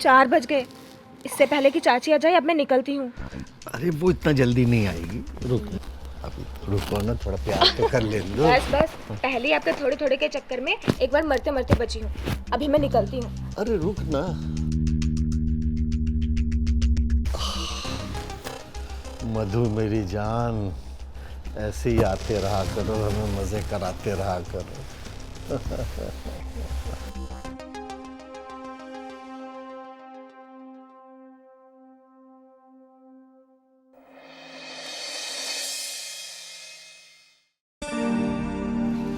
4 बज गए। इससे पहले कि चाची आ जाए अब मैं निकलती हूँ। अरे वो इतना जल्दी नहीं आएगी, रुक अभी रुको ना, थोड़ा प्यार तो कर ले दो। बस बस, पहले ही आपके थोड़े थोड़े के चक्कर में एक बार मरते मरते बची हूँ। अभी मैं निकलती हूँ। अरे रुक ना। मधु मेरी जान, ऐसे ही आते रहा करो, हमें मजे कराते रहा करो।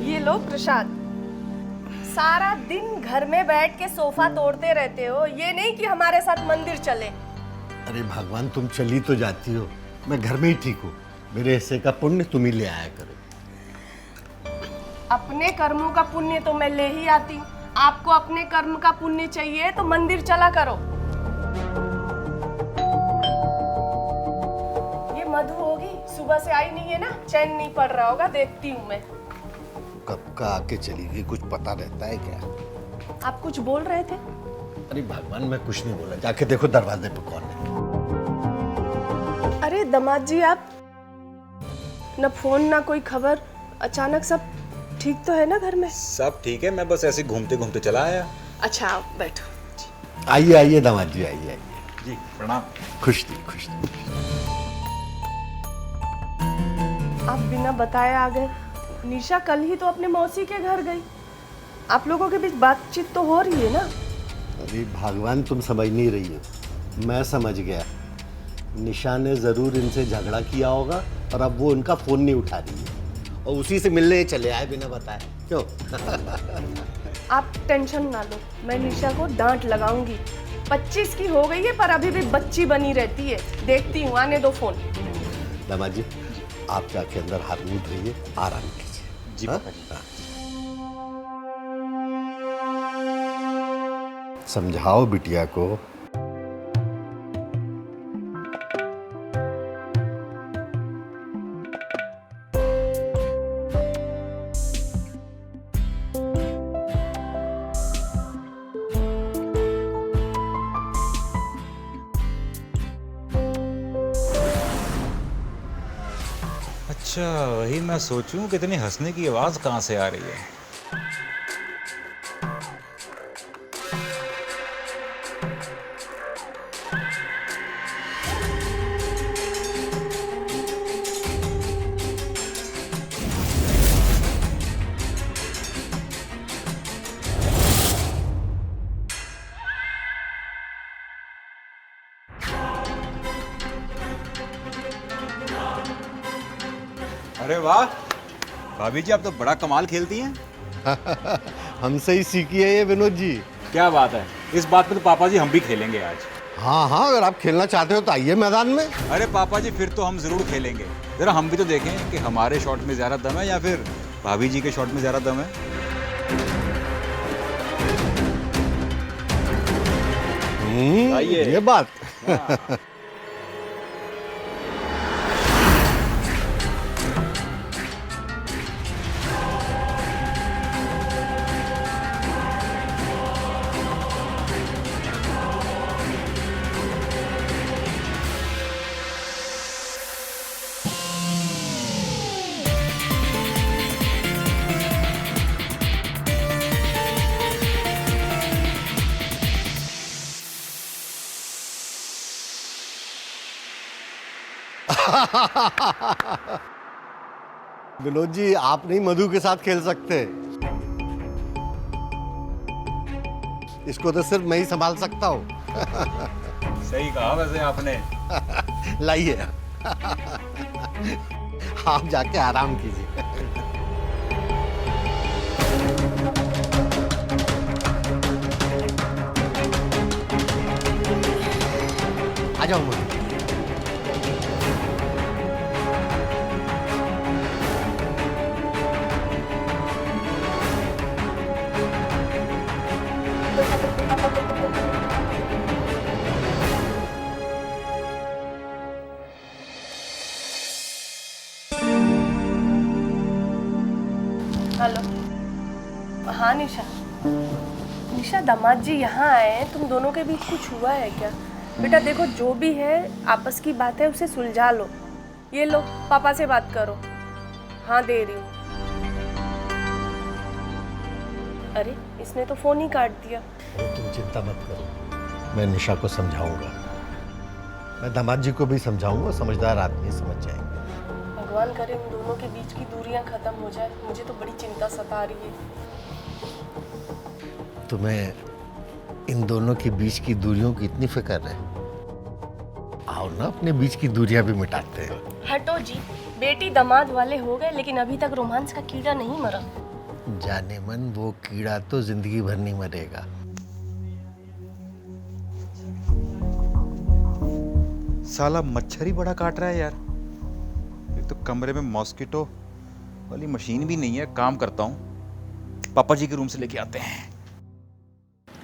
ये लो प्रसाद। सारा दिन घर में बैठ के सोफा तोड़ते रहते हो, ये नहीं कि हमारे साथ मंदिर चले। अरे भगवान, तुम चली तो जाती हो, मैं घर में ही ठीक हूँ। मेरे हिस्से का पुण्य तुम ही ले आया करो। अपने कर्मों का पुण्य तो मैं ले ही आती हूँ, आपको अपने कर्म का पुण्य चाहिए तो मंदिर चला करो। ये मधु होगी, सुबह से आई नहीं है ना, चैन नहीं पड़ रहा होगा, देखती हूँ मैं। कब का आके चली गई, कुछ पता रहता है क्या? आप कुछ बोल रहे थे? अरे भगवान, मैं कुछ नहीं बोला, जाके देखो दरवाजे पे कौन है। अरे दामाद जी, आप न फोन ना कोई खबर, अचानक सब ठीक तो है ना घर में? सब ठीक है, मैं बस ऐसे घूमते घूमते चला आया। अच्छा आप बैठो। आइए आइए दामाद जी, आइए आइए। जी प्रणाम। खुश थी, खुश थी। आप बिना बताए आ गए। निशा कल ही तो अपने मौसी के घर गई। आप लोगों के बीच बातचीत तो हो रही है ना? अरे भगवान, तुम समझ नहीं रही हो, मैं समझ गया। निशा ने जरूर इनसे झगड़ा किया होगा और अब वो उनका फोन नहीं उठा रही है और उसी से मिलने चले आए बिना बताए। क्यों? आप टेंशन ना लो, मैं निशा को डांट लगाऊंगी। 25 की हो गई है पर अभी भी बच्ची बनी रहती है। देखती हूँ, आने दो फोन। दामाद जी, आप जाके अंदर हाथ मुंह धोइए, आराम कीजिए। जी हाँ? पापा जी। हाँ। समझाओ बिटिया को। अच्छा, वही मैं सोचूं कि इतनी हंसने की आवाज कहाँ से आ रही है। अरे वाह, भाभी जी आप तो बड़ा कमाल खेलती हैं। हमसे ही सीखी है ये विनोद जी। क्या बात है, इस बात पे तो पापा जी हम भी खेलेंगे आज। हाँ हाँ, अगर आप खेलना चाहते हो तो आइए मैदान में। अरे पापा जी, फिर तो हम जरूर खेलेंगे। जरा हम भी तो देखें कि हमारे शॉट में ज्यादा दम है या फिर भाभी जी के शॉट में ज्यादा दम है। आइए। ये बात। विनोद जी, आप नहीं मधु के साथ खेल सकते। इसको तो सिर्फ मैं ही संभाल सकता हूँ। सही कहा वैसे आपने। लाइए। आप जाके आराम कीजिए। आ जाओ मधु। हेलो। हाँ निशा, निशा, दामाद जी यहाँ आए हैं, तुम दोनों के बीच कुछ हुआ है क्या? बेटा देखो, जो भी है आपस की बात है, उसे सुलझा लो। ये लो, पापा से बात करो। हाँ, दे रही हूँ। अरे, इसने तो फोन ही काट दिया। तुम चिंता मत करो, मैं निशा को समझाऊंगा। मैं दामाद जी को भी समझाऊंगा, समझदार आदमी समझ जाएंगे। भगवान करे उन दोनों के बीच की दूरियां खत्म हो जाए। मुझे तो बड़ी चिंता सता रही है। तुम्हें इन दोनों के बीच की दूरियों की इतनी फिक्र है? आओ ना, अपने बीच की दूरियां भी मिटाते हैं। हटो जी, बेटी दामाद वाले हो गए, लेकिन अभी तक रोमांस का कीड़ा नहीं मरा। जाने मन, वो कीड़ा तो जिंदगी भर नहीं मरेगा। साला मच्छर ही बड़ा काट रहा है यार। एक तो कमरे में मॉस्किटो वाली मशीन भी नहीं है। काम करता हूँ, पापा जी के रूम से लेके आते हैं।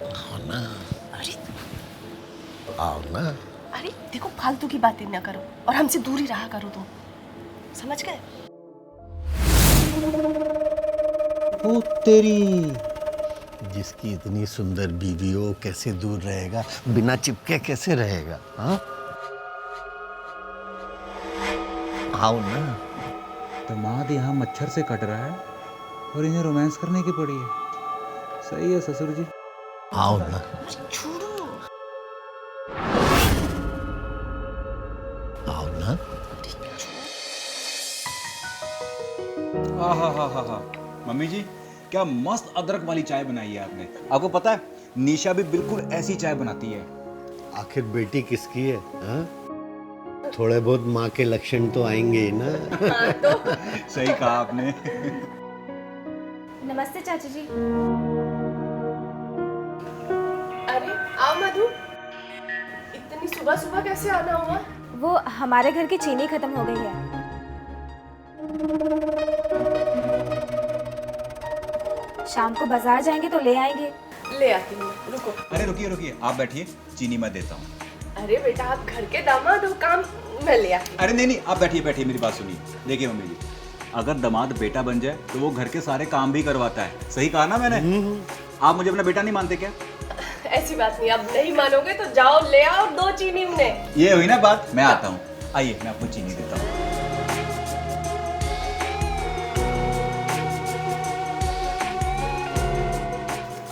आओ ना, अरे आओ ना। अरे देखो, फालतू की बातें ना करो और हमसे दूर ही रहा करो तुम, समझ गए? ओ तेरी, जिसकी इतनी सुंदर बीवी हो, कैसे दूर रहेगा? बिना चिपके कैसे रहेगा? हाँ, आओ ना। दामाद यहाँ मच्छर से कट रहा है और इन्हें रोमांस करने की पड़ी है। सही है ससुर जी। आओ ना। छोड़ो। आओ ना। हा मम्मी जी, क्या मस्त अदरक वाली चाय बनाई है आपने। आपको पता है, निशा भी बिल्कुल ऐसी चाय बनाती है। आखिर बेटी किसकी है? हाँ? थोड़े बहुत माँ के लक्षण तो आएंगे ही ना। सही कहा आपने। नमस्ते चाची जी। अरे आओ मधु, इतनी सुबह सुबह कैसे आना हुआ? वो हमारे घर की चीनी खत्म हो गई है। शाम को बाजार जाएंगे तो ले आएंगे। ले आती हूँ, रुको। अरे रुकिए, आप बैठिए, चीनी मैं देता हूँ। अरे बेटा, आप घर के दामाद हो, काम मैं ले आती हूँ। अरे नहीं, आप बैठिए, मेरी बात सुनिए। देखिए मम्मी जी, अगर दामाद बेटा बन जाए तो वो घर के सारे काम भी करवाता है। सही कहा ना मैंने? आप मुझे अपना बेटा नहीं मानते क्या? ऐसी बात नहीं, अब नहीं मानोगे तो जाओ ले आओ 2 चीनी उन्हें। ये हुई ना बात, मैं आता हूँ। आइए, मैं आपको चीनी देता हूँ।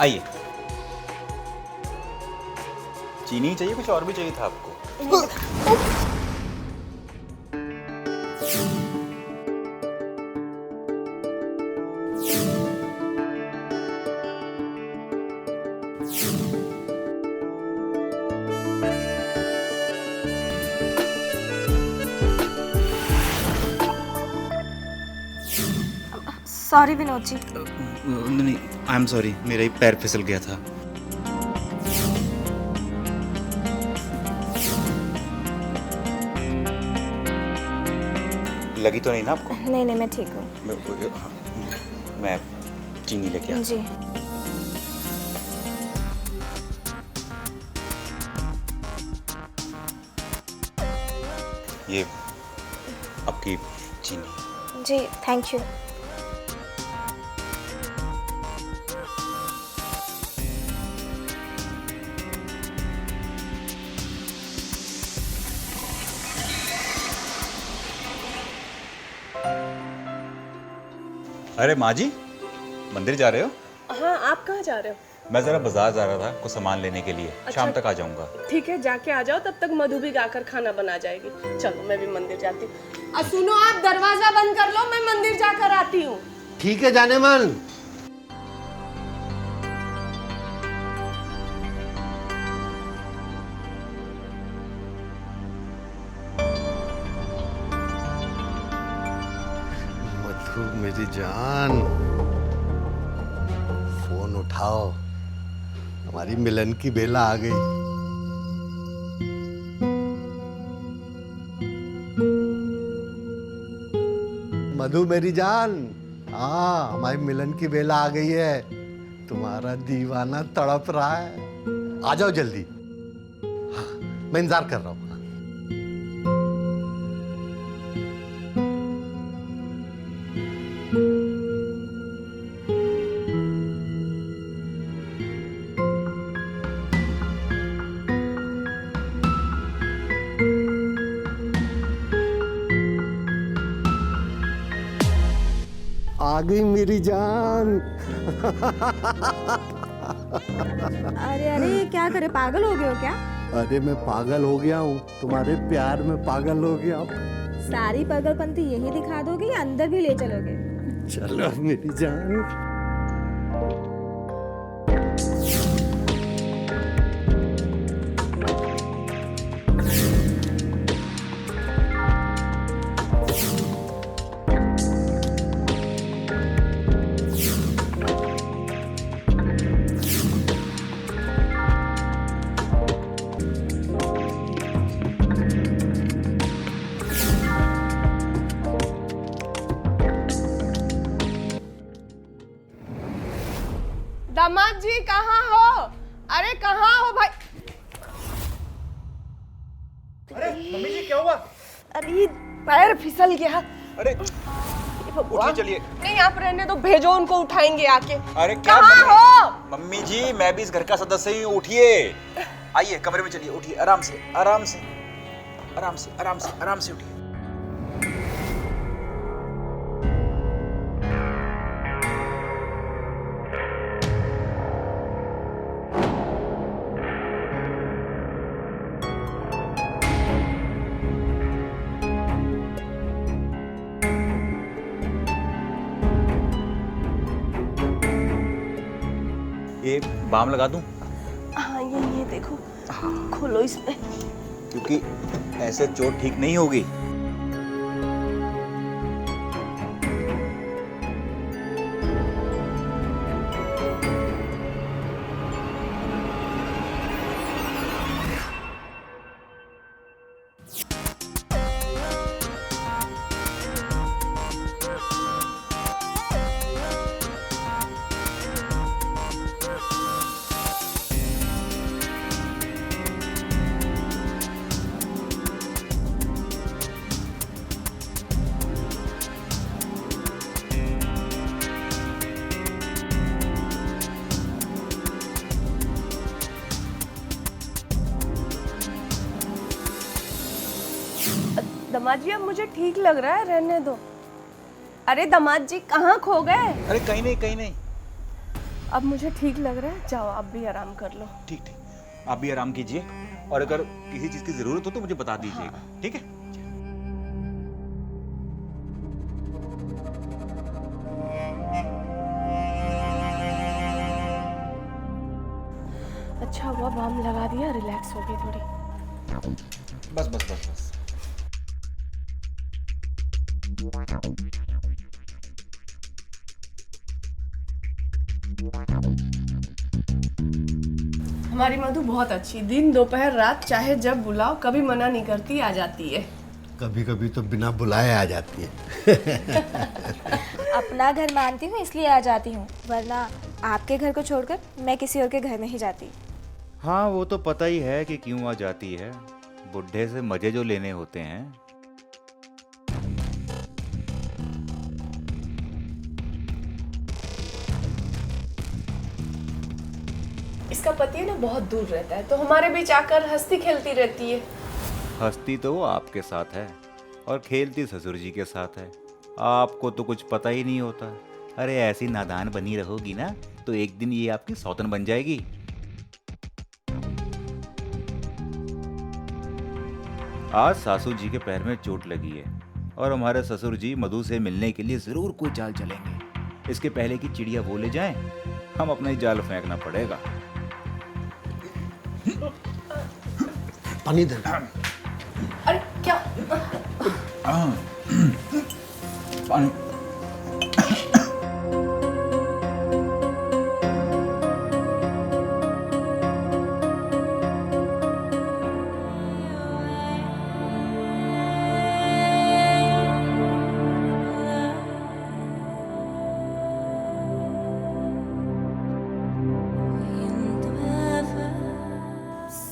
आइए। चीनी चाहिए, कुछ और भी चाहिए था आपको? सॉरी विनोद जी। नहीं, आई एम सॉरी, मेरा ही पैर फिसल गया था। लगी तो नहीं ना आपको? नहीं नहीं, मैं ठीक हूँ मैं चीनी लेके आता। जी। ये आपकी चीनी। जी थैंक यू। अरे माँ जी, मंदिर जा रहे हो? हाँ, आप कहाँ जा रहे हो? मैं जरा बाजार जा रहा था कुछ सामान लेने के लिए। अच्छा। शाम तक आ जाऊंगा। ठीक है, जाके आ जाओ, तब तक मधु भी गाकर खाना बना जाएगी। चलो मैं भी मंदिर जाती हूँ। सुनो, आप दरवाजा बंद कर लो, मैं मंदिर जाकर आती हूँ। ठीक है जाने मन। मधु मेरी जान, फोन उठाओ, हमारी मिलन की बेला आ गई। मधु मेरी जान, हाँ हमारी मिलन की बेला आ गई है। तुम्हारा दीवाना तड़प रहा है, आ जाओ जल्दी। हाँ, मैं इंतजार कर रहा हूँ। आ गई मेरी जान। अरे अरे ये क्या करे, पागल हो गए हो क्या? अरे मैं पागल हो गया हूँ, तुम्हारे प्यार में पागल हो गया हूँ। सारी पागलपंती यही दिखा दोगे या अंदर भी ले चलोगे? चलो मेरी जान। दामाद जी कहाँ हो? अरे कहाँ हो भाई? अरे मम्मी जी क्या हुआ? अरे पैर फिसल गया। अरे उठिए चलिए। नहीं आप रहने दो, भेजो उनको, उठाएंगे आके। अरे क्या कहाँ हो? मम्मी जी मैं भी इस घर का सदस्य ही हूँ, उठिए। आइए कमरे में चलिए, उठिए आराम से आराम से आराम से आराम से आराम से उठिए। ये बाम लगा दूं? हाँ ये देखो, खोलो इसमें। क्योंकि ऐसे चोट ठीक नहीं होगी। दामाद जी अब मुझे ठीक लग रहा है, रहने दो। अरे दामाद जी कहाँ खो गए? अरे कहीं नहीं कहीं नहीं। अब मुझे ठीक लग रहा है, जाओ आप भी आराम कर लो। ठीक ठीक, आप भी आराम कीजिए और अगर किसी चीज की जरूरत हो तो मुझे बता दीजिएगा। ठीक है? अच्छा हुआ बाम लगा दिया, रिलैक्स हो गई थोड़ी। बस बस बस बस। हमारी मधु बहुत अच्छी, दिन दोपहर रात चाहे जब बुलाओ कभी मना नहीं करती, आ जाती है। कभी कभी तो बिना बुलाए आ जाती है। अपना घर मानती हूँ इसलिए आ जाती हूँ, वरना आपके घर को छोड़कर मैं किसी और के घर नहीं जाती। हाँ वो तो पता ही है कि क्यों आ जाती है, बुढ़े से मजे जो लेने होते हैं। इसका पति है ना बहुत दूर रहता है, तो हमारे बीच आकर हंसती खेलती रहती है। हंसती तो वो आपके साथ है और खेलती ससुर जी के साथ है। आपको तो कुछ पता ही नहीं होता। अरे ऐसी नादान बनी रहोगी ना तो एक दिन ये आपकी सौतन बन जाएगी। आज सासू जी के पैर में चोट लगी है और हमारे ससुर जी मधु से मिलने के लिए जरूर कोई चाल चलेंगे। इसके पहले कि चिड़िया बोले जाएं, हम अपना ही जाल फेंकना पड़ेगा। पानी दे। अरे क्या? पानी।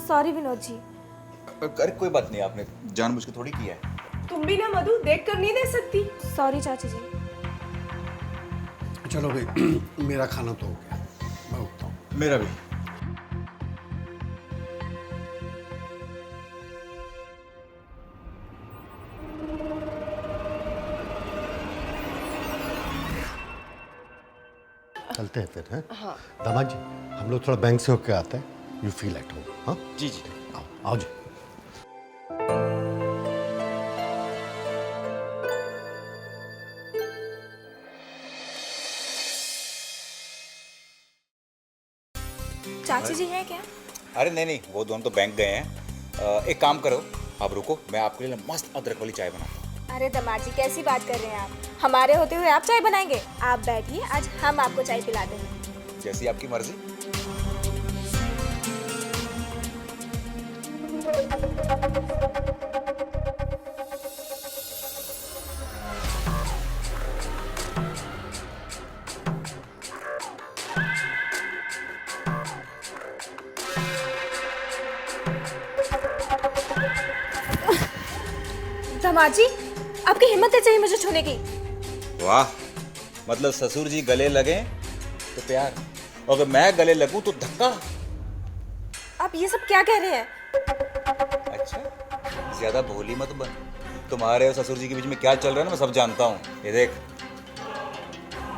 सॉरी विनोद जी। अरे कोई बात नहीं, आपने जानबूझ के थोड़ी किया है। तुम भी ना मधु देख कर नहीं दे सकती। सॉरी चाची जी। चलो भाई, मेरा खाना तो हो गया, मैं उठता हूँ। मेरा भी। चलते हैं फिर, हैं? हाँ। दामाद जी, हम लोग थोड़ा बैंक से होके आते हैं। You feel at home. हाँ जी जी। आओ आओ जी। चाची जी हैं क्या? अरे नहीं नहीं, वो दोनों तो बैंक गए हैं। एक काम करो, आप रुको, मैं आपके लिए मस्त अदरक वाली चाय बनाता हूँ। अरे दामाद जी कैसी बात कर रहे हैं आप? हमारे होते हुए आप चाय बनाएंगे? आप बैठिए, आज हम आपको चाय पिला देंगे। जैसी आपकी मर्जी। दामाद जी, आपकी हिम्मत कैसे है मुझे छूने की? वाह, मतलब ससुर जी गले लगे तो प्यार, और अगर मैं गले लगूं तो धक्का। आप ये सब क्या कह रहे हैं? अच्छा, ज्यादा भोली मत बन। तुम्हारे और ससुर जी के बीच में क्या चल रहा है ना, मैं सब जानता हूँ। ये देख,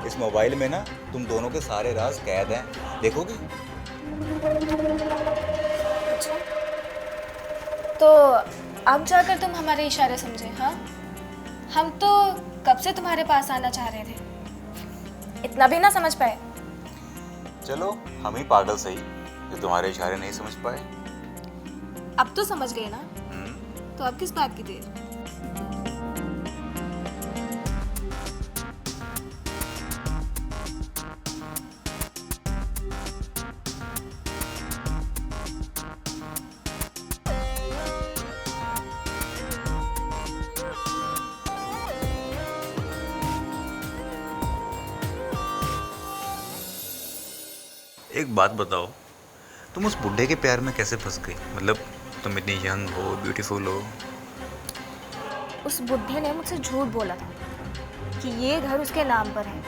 इस मोबाइल में ना तुम दोनों के सारे राज कैद हैं, देखोगे? तो अब जाकर तुम हमारे इशारे समझे? हाँ, हम तो कब से तुम्हारे पास आना चाह रहे थे, इतना भी ना समझ पाए। चलो, हम ही पागल सही जो तुम्हारे इशारे नहीं समझ पाए। अब तो समझ गए ना, तो अब किस बात की देर? एक बात बताओ, तुम उस बुढ़े के प्यार में कैसे फंस गई? मतलब तुम इतनी यंग हो, ब्यूटीफुल हो। उस बुढ़े ने मुझसे झूठ बोला था कि ये घर उसके नाम पर है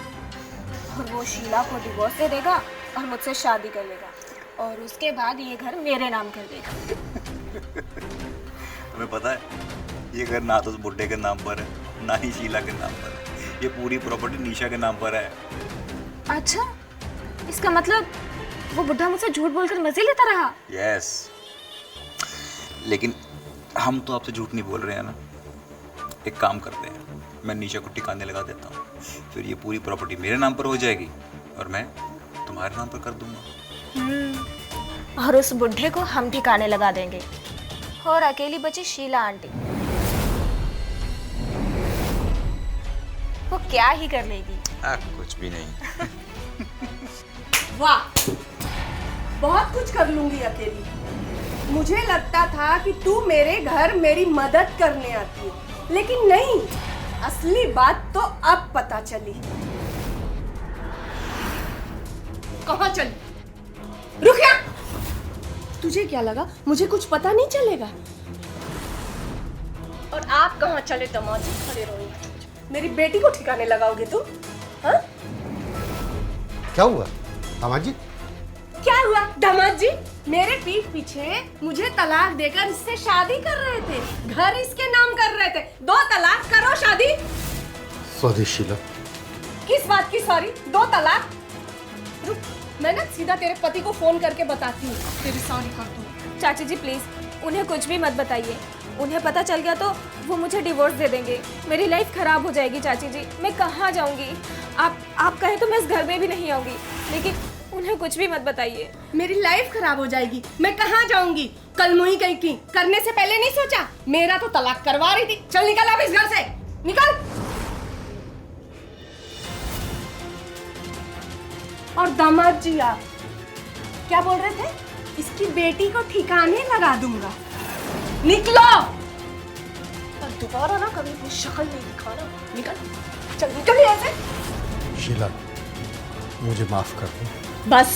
और वो शीला को डिवोर्स दे देगा और मुझसे शादी कर लेगा और उसके बाद ये घर मेरे नाम कर देगा। तुम्हें पता है, ये घर ना तो उस बुढ़े के नाम पर है, ना ही शीला के नाम पर है। ये पूरी प्रॉपर्टी निशा के नाम पर है। अच्छा, इसका मतलब वो बुढ़ा मुझसे झूठ बोलकर मजे लेता रहा? यस, लेकिन हम तो आपसे झूठ नहीं बोल रहे हैं ना। एक काम करते हैं, मैं निशा को ठिकाने लगा देता हूँ, फिर ये पूरी प्रॉपर्टी मेरे नाम पर हो जाएगी और मैं तुम्हारे नाम पर कर दूंगा। और उस बुढ़े को हम ठिकाने लगा देंगे और अकेली बची शीला आंटी, वो क्या ही कर लेगी? कुछ भी नहीं। वाह, बहुत कुछ कर लूंगी अकेली। मुझे लगता था कि तू मेरे घर मेरी मदद करने आती है, लेकिन नहीं, असली बात तो अब पता चली। कहाँ चली? रुक जा! तुझे क्या लगा मुझे कुछ पता नहीं चलेगा? और आप कहाँ चले दामाद जी? खड़े रहो। मेरी बेटी को ठिकाने लगाओगे तुम? हाँ? क्या हुआ दामाद जी? क्या हुआ दामाद जी? मेरे पीठ पीछे मुझे तलाक देकर इससे शादी कर रहे थे, घर इसके नाम कर रहे थे। 2 तलाक, करो शादी। सॉरी शीला। किस बात की सॉरी? 2 तलाक? रुक, मैं ना सीधा तेरे पति को फोन करके बताती हूँ, तेरी सॉरी कर दूँ। चाची जी प्लीज उन्हें कुछ भी मत बताइए, उन्हें पता चल गया तो वो मुझे डिवोर्स दे देंगे, मेरी लाइफ खराब हो जाएगी। चाची जी, मैं कहाँ जाऊँगी? आप कहें तो मैं इस घर में भी नहीं आऊँगी, लेकिन उन्हें कुछ भी मत बताइए। मेरी लाइफ खराब हो जाएगी, मैं कहाँ जाऊंगी? कल मुही कहीं की करने से पहले नहीं सोचा? मेरा तो तलाक करवा रही थी। चल निकल अब इस घर से, निकल। और दामाद जी आप क्या बोल रहे थे? इसकी बेटी को ठिकाने लगा दूंगा। निकलो और दोबारा ना कभी कोई शक्ल नहीं दिखाना। निकल, चल निकल यहाँ से। शीला, मुझे माफ कर दो। बस